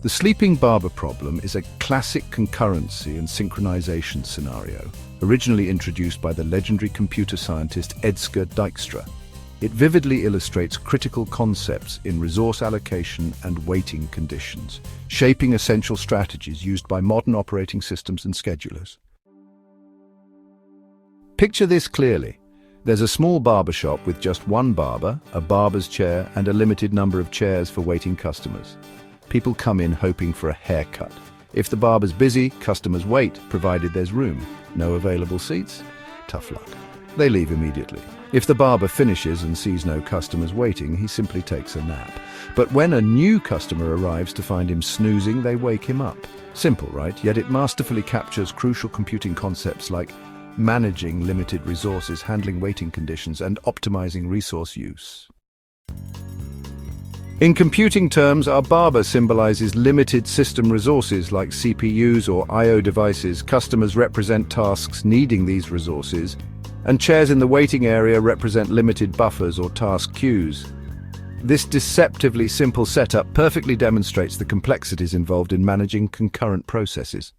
The sleeping barber problem is a classic concurrency and synchronization scenario, originally introduced by the legendary computer scientist Edgar Dijkstra. It vividly illustrates critical concepts in resource allocation and waiting conditions, shaping essential strategies used by modern operating systems and schedulers. Picture this clearly. There's a small barber shop with just one barber, a barber's chair, and a limited number of chairs for waiting customers. People come in hoping for a haircut. If the barber's busy, customers wait, provided there's room. No available seats? Tough luck. They leave immediately. If the barber finishes and sees no customers waiting, he simply takes a nap. But when a new customer arrives to find him snoozing, they wake him up. Simple, right? Yet it masterfully captures crucial computing concepts like managing limited resources, handling waiting conditions, and optimizing resource use. In computing terms, our barber symbolizes limited system resources like CPUs or I/O devices. Customers represent tasks needing these resources, and chairs in the waiting area represent limited buffers or task queues. This deceptively simple setup perfectly demonstrates the complexities involved in managing concurrent processes.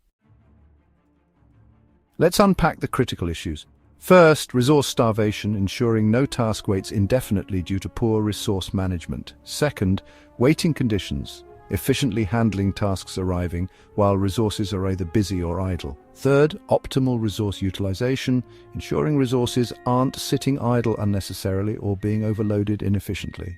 Let's unpack the critical issues. First, resource starvation, ensuring no task waits indefinitely due to poor resource management. Second, waiting conditions, efficiently handling tasks arriving while resources are either busy or idle. Third, optimal resource utilization, ensuring resources aren't sitting idle unnecessarily or being overloaded inefficiently.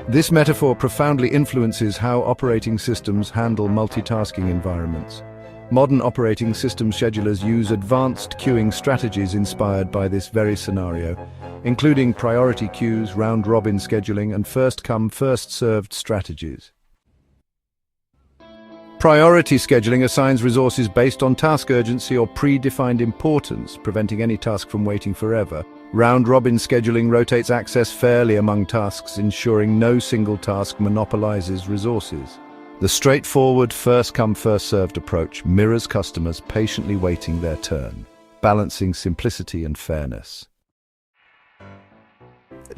This metaphor profoundly influences how operating systems handle multitasking environments. Modern operating system schedulers use advanced queuing strategies inspired by this very scenario, including priority queues, round-robin scheduling, and first-come, first-served strategies. Priority scheduling assigns resources based on task urgency or predefined importance, preventing any task from waiting forever. Round-robin scheduling rotates access fairly among tasks, ensuring no single task monopolizes resources. The straightforward first-come, first-served approach mirrors customers patiently waiting their turn, balancing simplicity and fairness.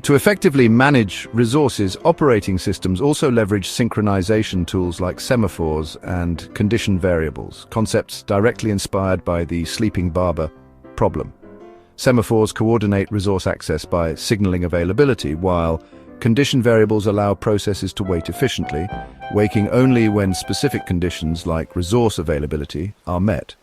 To effectively manage resources, operating systems also leverage synchronization tools like semaphores and condition variables, concepts directly inspired by the sleeping barber problem. Semaphores coordinate resource access by signaling availability, while condition variables allow processes to wait efficiently, waking only when specific conditions like resource availability are met.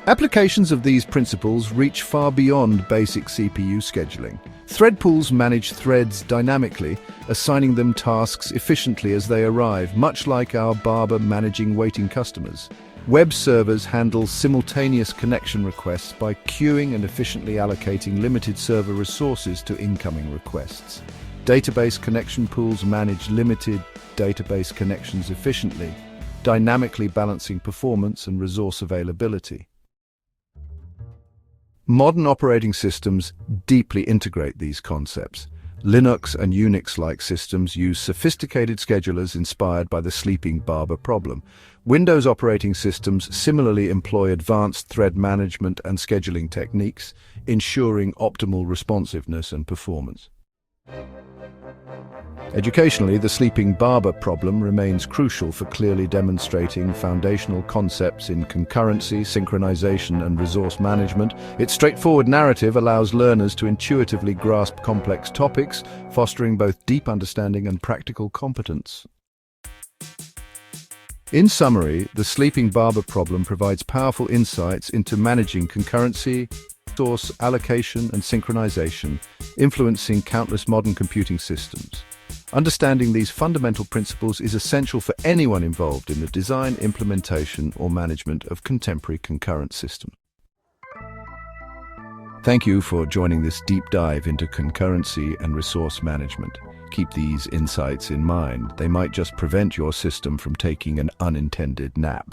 Applications of these principles reach far beyond basic CPU scheduling. Thread pools manage threads dynamically, assigning them tasks efficiently as they arrive, much like our barber managing waiting customers. Web servers handle simultaneous connection requests by queuing and efficiently allocating limited server resources to incoming requests. Database connection pools manage limited database connections efficiently, dynamically balancing performance and resource availability. Modern operating systems deeply integrate these concepts. Linux and Unix-like systems use sophisticated schedulers inspired by the sleeping barber problem. Windows operating systems similarly employ advanced thread management and scheduling techniques, ensuring optimal responsiveness and performance. Educationally, the sleeping barber problem remains crucial for clearly demonstrating foundational concepts in concurrency, synchronization, and resource management. Its straightforward narrative allows learners to intuitively grasp complex topics, fostering both deep understanding and practical competence. In summary, the sleeping barber problem provides powerful insights into managing concurrency, resource allocation, and synchronization, influencing countless modern computing systems. Understanding these fundamental principles is essential for anyone involved in the design, implementation, or management of contemporary concurrent systems. Thank you for joining this deep dive into concurrency and resource management. Keep these insights in mind. They might just prevent your system from taking an unintended nap.